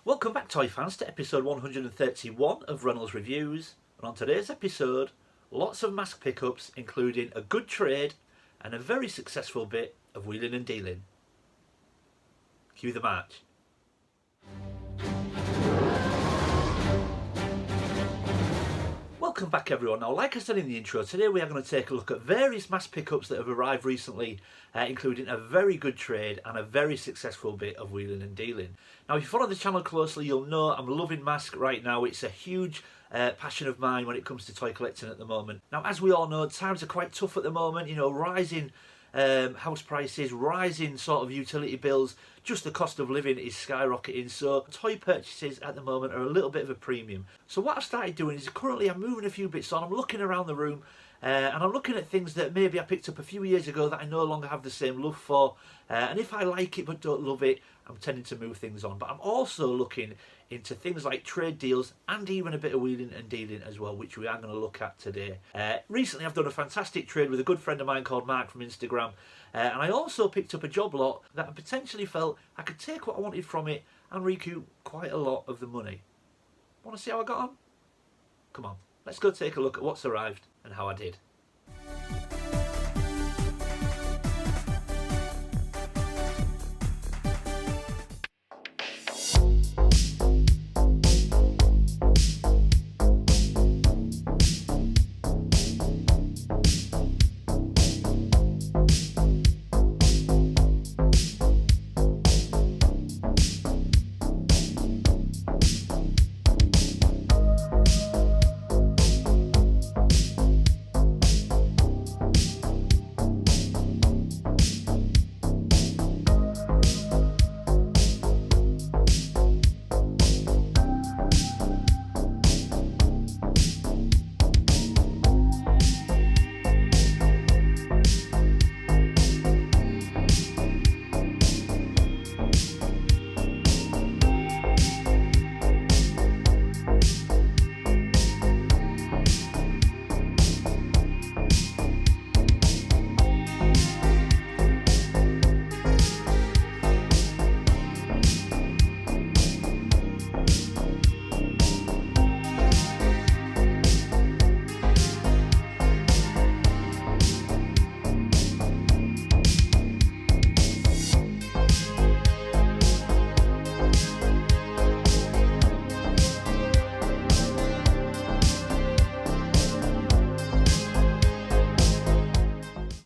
Welcome back, toy fans, to episode 131 of Reynolds Reviews. And on today's episode, lots of mask pickups, including a good trade and a very successful bit of wheeling and dealing. Cue the march. Welcome back, everyone. Now, like I said in the intro, today we are going to take a look at various mask pickups that have arrived recently, including a very good trade and a very successful bit of wheeling and dealing. Now, if you follow the channel closely, you'll know I'm loving mask right now. It's a huge passion of mine when it comes to toy collecting at the moment. Now, as we all know, times are quite tough at the moment. You know, rising house prices, rising sort of utility bills, just the cost of living is skyrocketing, so toy purchases at the moment are a little bit of a premium. So what I've started doing is currently I'm moving a few bits on, I'm looking around the room and I'm looking at things that maybe I picked up a few years ago that I no longer have the same love for, and if I like it but don't love it, I'm tending to move things on. But I'm also looking into things like trade deals and even a bit of wheeling and dealing as well, which we are going to look at today. Recently I've done a fantastic trade with a good friend of mine called Mark from Instagram, and I also picked up a job lot that I potentially felt I could take what I wanted from it and recoup quite a lot of the money. Want to see how I got on? Come on, let's go take a look at what's arrived and how I did.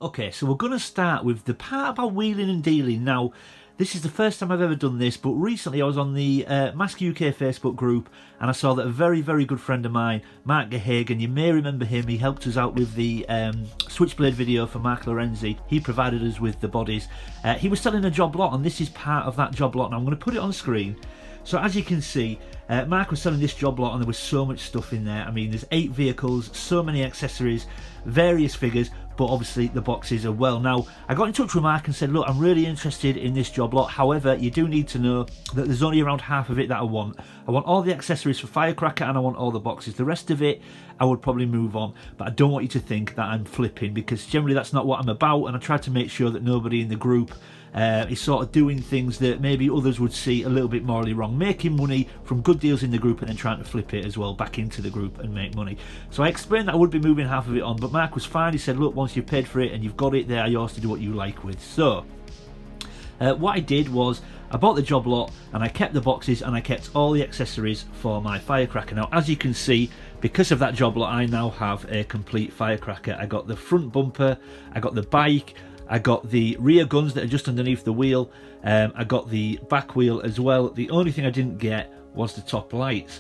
Okay, so we're going to start with the part about wheeling and dealing. Now, this is the first time I've ever done this, but recently I was on the Mask UK Facebook group and I saw that a very, very good friend of mine, Mark Gehagen, you may remember him, he helped us out with the Switchblade video for Mark Lorenzi. He provided us with the bodies. He was selling a job lot, and this is part of that job lot. Now, I'm going to put it on screen. So as you can see, Mark was selling this job lot and there was so much stuff in there. I mean, there's 8 vehicles, so many accessories, various figures, but obviously the boxes are well. Now, I got in touch with Mark and said, look, I'm really interested in this job lot. However, you do need to know that there's only around half of it that I want. I want all the accessories for Firecracker and I want all the boxes. The rest of it, I would probably move on. But I don't want you to think that I'm flipping, because generally that's not what I'm about. And I tried to make sure that nobody in the group is sort of doing things that maybe others would see a little bit morally wrong, making money from good deals in the group and then trying to flip it as well back into the group and make money. So I explained that I would be moving half of it on, but Mark was fine. He said, look, once you've paid for it and you've got it, they are yours to do what you like with. So what I did was I bought the job lot and I kept the boxes and I kept all the accessories for my Firecracker. Now, as you can see, because of that job lot, I now have a complete Firecracker. I got the front bumper, I got the bike, I got the rear guns that are just underneath the wheel, I got the back wheel as well. The only thing I didn't get was the top lights.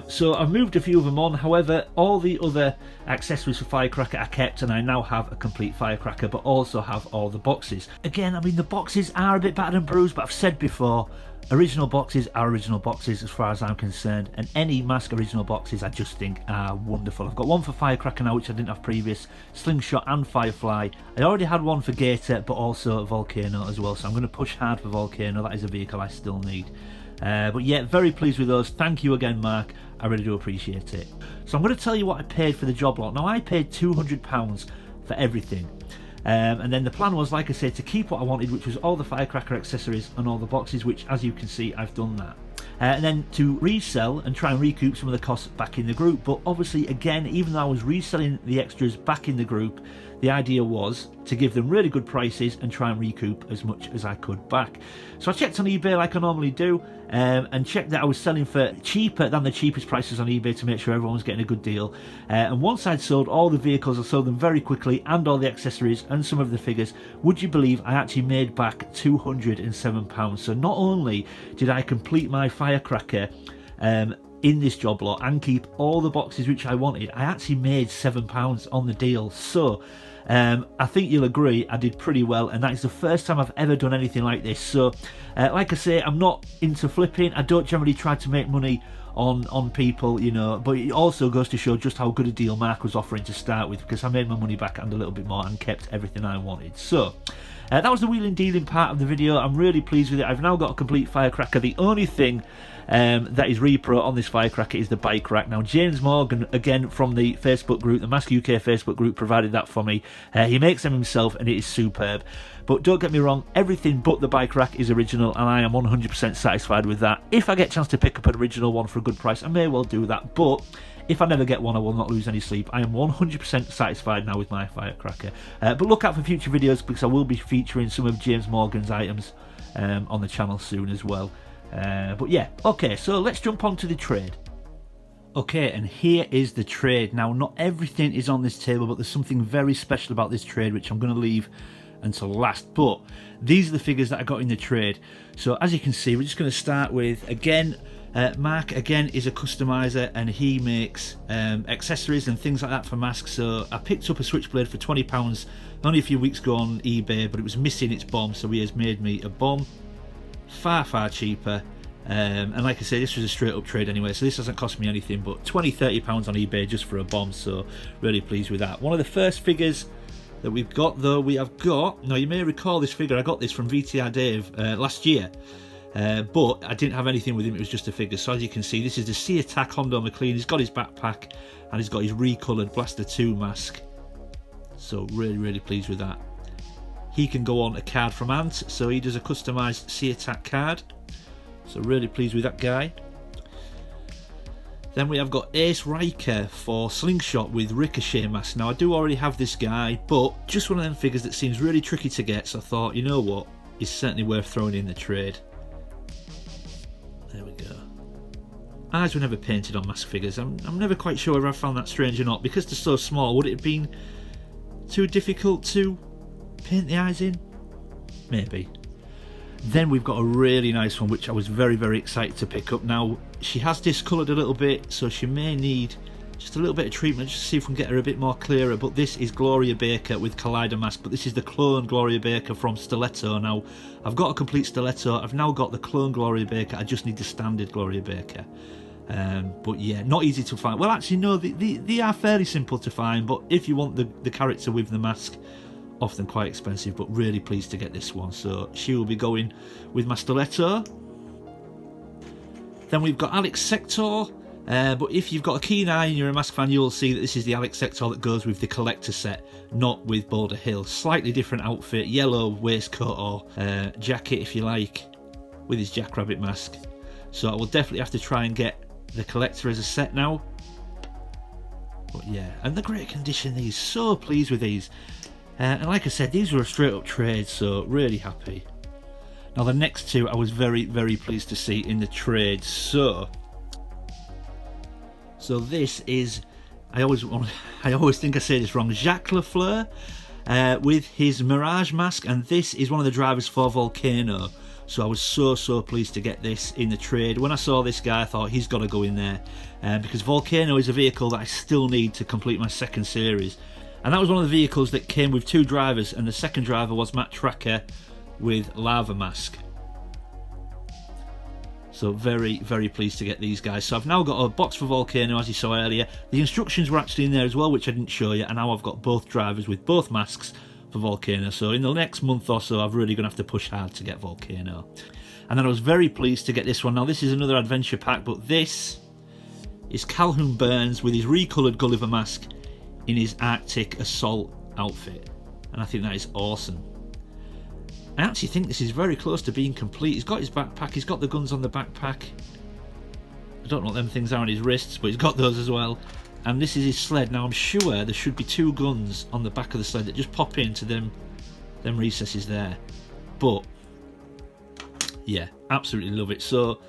So I've moved a few of them on. However, all the other accessories for Firecracker I kept, and I now have a complete Firecracker, but also have all the boxes. Again, I mean, the boxes are a bit battered and bruised, but I've said before, original boxes are original boxes as far as I'm concerned, and any Mask original boxes I just think are wonderful. I've got one for Firecracker now, which I didn't have previous, Slingshot and Firefly. I already had one for Gator, but also Volcano as well, so I'm going to push hard for Volcano. That is a vehicle I still need. But yeah, very pleased with those. Thank you again, Mark. I really do appreciate it. So I'm going to tell you what I paid for the job lot. Now, I paid £200 for everything. And then the plan was, like I said, to keep what I wanted, which was all the Firecracker accessories and all the boxes, which, as you can see, I've done that. and then to resell and try and recoup some of the costs back in the group. But obviously, again, even though I was reselling the extras back in the group, the idea was to give them really good prices and try and recoup as much as I could back. So I checked on eBay like I normally do, and checked that I was selling for cheaper than the cheapest prices on eBay to make sure everyone was getting a good deal. And once I'd sold all the vehicles, I sold them very quickly, and all the accessories and some of the figures. Would you believe I actually made back £207? So not only did I complete my firecracker in this job lot and keep all the boxes which I wanted, I actually made £7 on the deal. So I think you'll agree I did pretty well, and that is the first time I've ever done anything like this. So like I say, I'm not into flipping. I don't generally try to make money on people, you know, but it also goes to show just how good a deal Mark was offering to start with, because I made my money back and a little bit more and kept everything I wanted. So that was the wheeling dealing part of the video. I'm really pleased with it. I've now got a complete firecracker. The only thing that is repro on this firecracker is the bike rack. Now, James Morgan, again from the Facebook group, the Mask UK Facebook group, provided that for me. He makes them himself and it is superb. But don't get me wrong, everything but the bike rack is original, and I am 100% satisfied with that. If I get a chance to pick up an original one for a good price, I may well do that, but if I never get one, I will not lose any sleep. I am 100% satisfied now with my firecracker. But look out for future videos, because I will be featuring some of James Morgan's items on the channel soon as well. But yeah, okay, so let's jump on to the trade. Okay, and here is the trade. Now, not everything is on this table, but there's something very special about this trade, which I'm going to leave until last. But these are the figures that I got in the trade. So as you can see, we're just going to start with, again, Mark again is a customizer, and he makes accessories and things like that for masks. So I picked up a switchblade for £20 only a few weeks ago on eBay, but it was missing its bomb, so he has made me a bomb far cheaper. And like I say, this was a straight up trade anyway, so this hasn't cost me anything but £20-30 on eBay just for a bomb, so really pleased with that. One of the first figures that we've got, though, now you may recall this figure, I got this from VTR Dave last year, but I didn't have anything with him, it was just a figure. So as you can see, this is the Sea Attack Hondo McLean. He's got his backpack and he's got his recoloured Blaster 2 mask, so really pleased with that. He can go on a card from Ant, so he does a customised Sea Attack card, so really pleased with that guy. Then we have got Ace Riker for Slingshot with Ricochet mask. Now I do already have this guy, but just one of them figures that seems really tricky to get, so I thought, you know what, it's certainly worth throwing in the trade. There we go. Eyes were never painted on mask figures. I'm never quite sure whether I found that strange or not, because they're so small. Would it have been too difficult to paint the eyes in? Maybe. Then we've got a really nice one, which I was very excited to pick up. Now, she has discoloured a little bit, so she may need just a little bit of treatment just to see if we can get her a bit more clearer. But this is Gloria Baker with Collider mask, but this is the clone Gloria Baker from Stiletto. Now, I've got a complete Stiletto, I've now got the clone Gloria Baker, I just need the standard Gloria Baker. But yeah, not easy to find. Well, actually no, they are fairly simple to find, but if you want the character with the mask, often quite expensive, but really pleased to get this one. So she will be going with my Stiletto. Then we've got Alex Sector, but if you've got a keen eye and you're a mask fan, you'll see that this is the Alex Sector that goes with the collector set, not with Boulder Hill. Slightly different outfit, yellow waistcoat or jacket if you like, with his Jackrabbit mask. So I will definitely have to try and get the collector as a set now. But yeah, and the great condition, these, so pleased with these. And like I said, these were a straight up trade, so really happy. Now the next two I was very pleased to see in the trade. So this is, I always think I say this wrong, Jacques Lafleur with his Mirage mask, and this is one of the drivers for Volcano. So I was so pleased to get this in the trade. When I saw this guy, I thought he's got to go in there, because Volcano is a vehicle that I still need to complete my second series. And that was one of the vehicles that came with two drivers, and the second driver was Matt Tracker with Lava Mask. So very pleased to get these guys. So I've now got a box for Volcano, as you saw earlier. The instructions were actually in there as well, which I didn't show you, and now I've got both drivers with both masks for Volcano. So in the next month or so, I'm really going to have to push hard to get Volcano. And then I was very pleased to get this one. Now this is another adventure pack, but this is Calhoun Burns with his recoloured Gulliver mask in his Arctic Assault outfit, and I think that is awesome. I actually think this is very close to being complete. He's got his backpack, he's got the guns on the backpack, I don't know what them things are on his wrists, but he's got those as well. And this is his sled. Now I'm sure there should be 2 guns on the back of the sled that just pop into them recesses there. But yeah, absolutely love it. So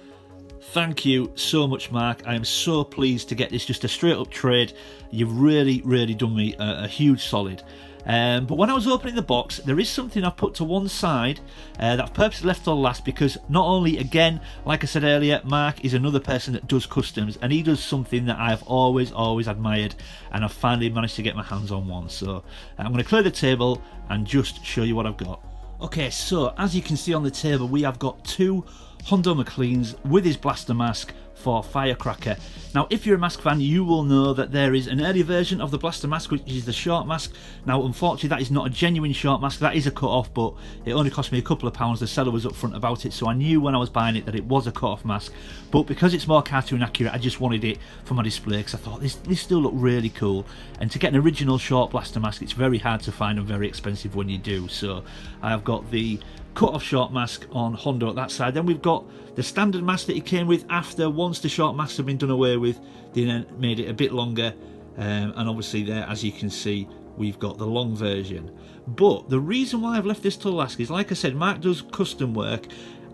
thank you so much, Mark. I am so pleased to get this, just a straight up trade. You've really, really done me a huge solid. But when I was opening the box, there is something I've put to one side that I've purposely left till last, because not only, again, like I said earlier, Mark is another person that does customs, and he does something that I've always admired, and I've finally managed to get my hands on one. So I'm going to clear the table and just show you what I've got. Okay, so as you can see on the table, we have got 2 Hondo McLeans with his blaster mask for Firecracker. Now, if you're a mask fan, you will know that there is an earlier version of the blaster mask, which is the short mask. Now, unfortunately, that is not a genuine short mask. That is a cut-off, but it only cost me a couple of pounds. The seller was upfront about it, so I knew when I was buying it that it was a cut-off mask. But because it's more cartoon accurate, I just wanted it for my display, because I thought this still looked really cool. And to get an original short blaster mask, it's very hard to find and very expensive when you do. So I have got the cut-off short mask on Hondo at that side. Then we've got the standard mask that he came with after, once the short masks have been done away with, they then made it a bit longer, and obviously there, as you can see, we've got the long version. But the reason why I've left this till last is, like I said, Mark does custom work,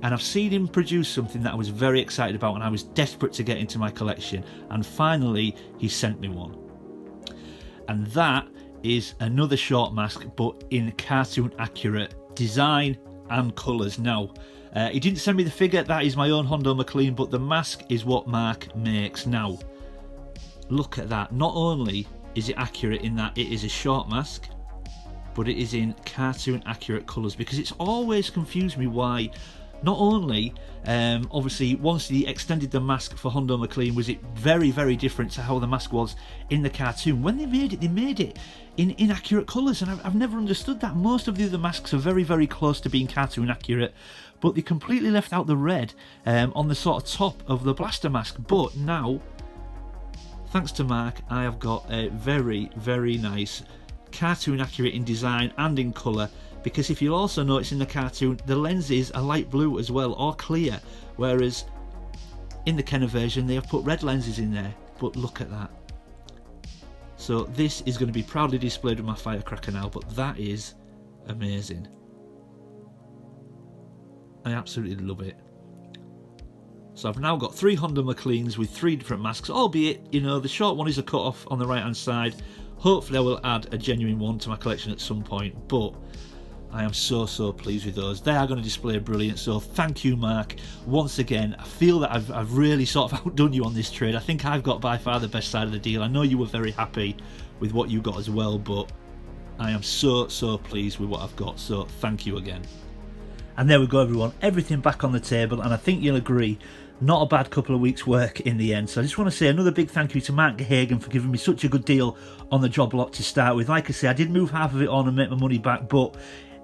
and I've seen him produce something that I was very excited about, and I was desperate to get into my collection, and finally he sent me one. And that is another short mask, but in cartoon accurate design and colours. Now, he didn't send me the figure, that is my own Hondo McLean, but the mask is what Mark makes. Now, look at that. Not only is it accurate in that it is a short mask, but it is in cartoon accurate colours, because it's always confused me why. Not only, obviously, once they extended the mask for Hondo McLean, was it very, very different to how the mask was in the cartoon. When they made it in inaccurate colours, and I've never understood that. Most of the other masks are very, very close to being cartoon accurate, but they completely left out the red on the sort of top of the blaster mask. But now, thanks to Mark, I have got a very, very nice cartoon accurate in design and in colour, because if you'll also notice in the cartoon, the lenses are light blue as well, or clear, whereas in the Kenner version they have put red lenses in there. But look at that. So this is going to be proudly displayed with my Firecracker now, but that is amazing. I absolutely love it. So I've now got 3 Hondo McLeans with 3 different masks, albeit, you know, the short one is a cut-off on the right-hand side. Hopefully I will add a genuine one to my collection at some point, but I am so pleased with those. They are going to display brilliant, so thank you, Mark. Once again, I feel that I've really sort of outdone you on this trade. I think I've got by far the best side of the deal. I know you were very happy with what you got as well, but I am so pleased with what I've got, so thank you again. And there we go, everyone. Everything back on the table, and I think you'll agree, not a bad couple of weeks' work in the end. So I just want to say another big thank you to Mark Gehagen for giving me such a good deal on the job lot to start with. Like I say, I did move half of it on and make my money back, but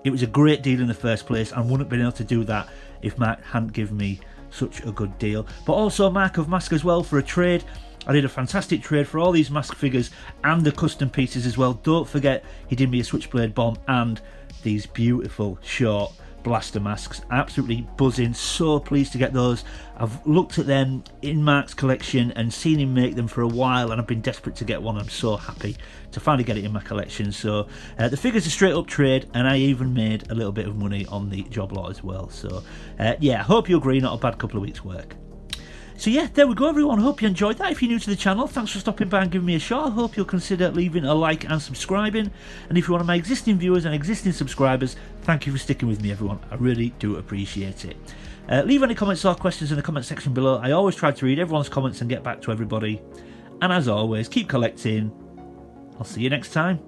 it was a great deal in the first place, and wouldn't have been able to do that if Mark hadn't given me such a good deal. But also Mark of Mask as well for a trade. I did a fantastic trade for all these mask figures and the custom pieces as well. Don't forget, he did me a Switchblade bomb and these beautiful short blaster masks. Absolutely buzzing, so pleased to get those. I've looked at them in Mark's collection and seen him make them for a while, and I've been desperate to get one. I'm so happy to finally get it in my collection. So the figure's a straight up trade, and I even made a little bit of money on the job lot as well. So yeah, I hope you agree, not a bad couple of weeks work. So yeah, there we go, everyone. Hope you enjoyed that. If you're new to the channel, thanks for stopping by and giving me a shot. I hope you'll consider leaving a like and subscribing. And if you're one of my existing viewers and existing subscribers, thank you for sticking with me, everyone. I really do appreciate it. Leave any comments or questions in the comment section below. I always try to read everyone's comments and get back to everybody. And as always, keep collecting. I'll see you next time.